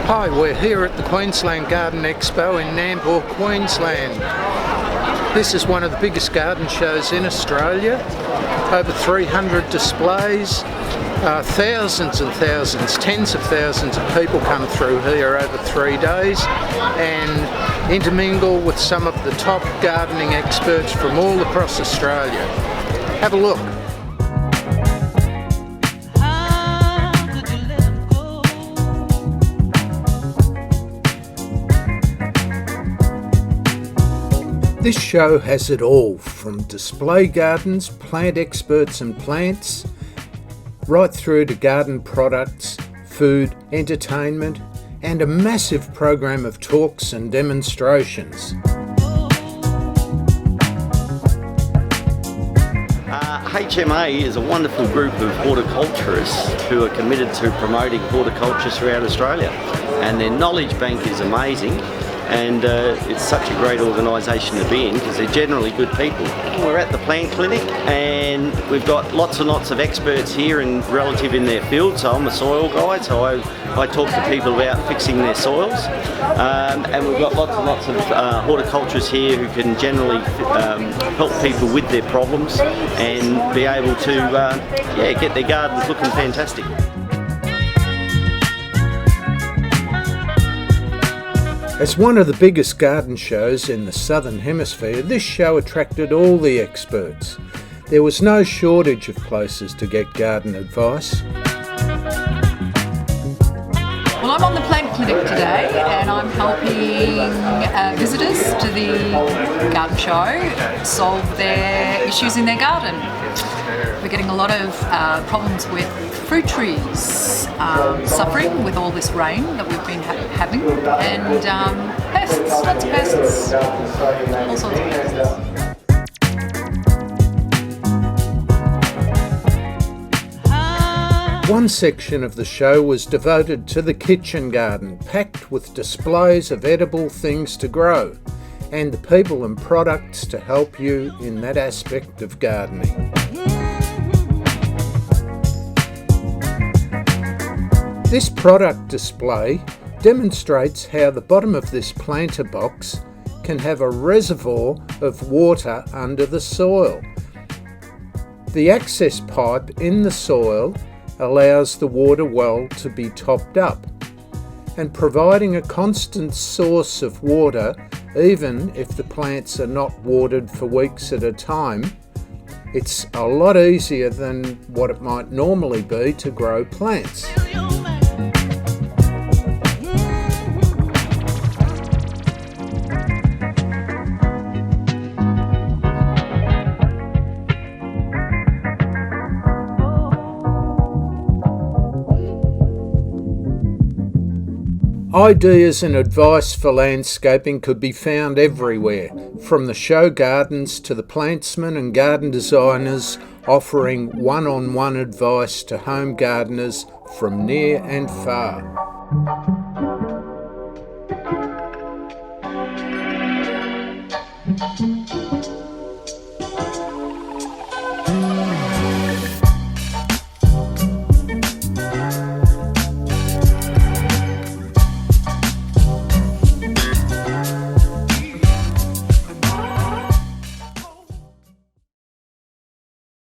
Hi, we're here at the Queensland Garden Expo in Nambour, Queensland. This is one of the biggest garden shows in Australia. Over 300 displays, thousands and thousands, tens of thousands of people come through here over 3 days and intermingle with some of the top gardening experts from all across Australia. Have a look. This show has it all, from display gardens, plant experts and plants, right through to garden products, food, entertainment, and a massive program of talks and demonstrations. HMA is a wonderful group of horticulturists who are committed to promoting horticulture throughout Australia, and their knowledge bank is amazing. And it's such a great organisation to be in because they're generally good people. We're at the plant clinic and we've got lots and lots of experts here and relative in their field. So I'm a soil guy, so I talk to people about fixing their soils. And we've got lots and lots of horticulturists here who can generally help people with their problems and be able to get their gardens looking fantastic. As one of the biggest garden shows in the Southern Hemisphere, this show attracted all the experts. There was no shortage of places to get garden advice. Well, I'm on the plant clinic today and I'm helping visitors to the garden show solve their issues in their garden. We're getting a lot of problems with fruit trees suffering with all this rain that we've been having, and pests, lots of pests, all sorts of pests. One section of the show was devoted to the kitchen garden, packed with displays of edible things to grow, and the people and products to help you in that aspect of gardening. This product display demonstrates how the bottom of this planter box can have a reservoir of water under the soil. The access pipe in the soil allows the water well to be topped up, and providing a constant source of water even if the plants are not watered for weeks at a time. It's a lot easier than what it might normally be to grow plants. Ideas and advice for landscaping could be found everywhere, from the show gardens to the plantsmen and garden designers offering one-on-one advice to home gardeners from near and far.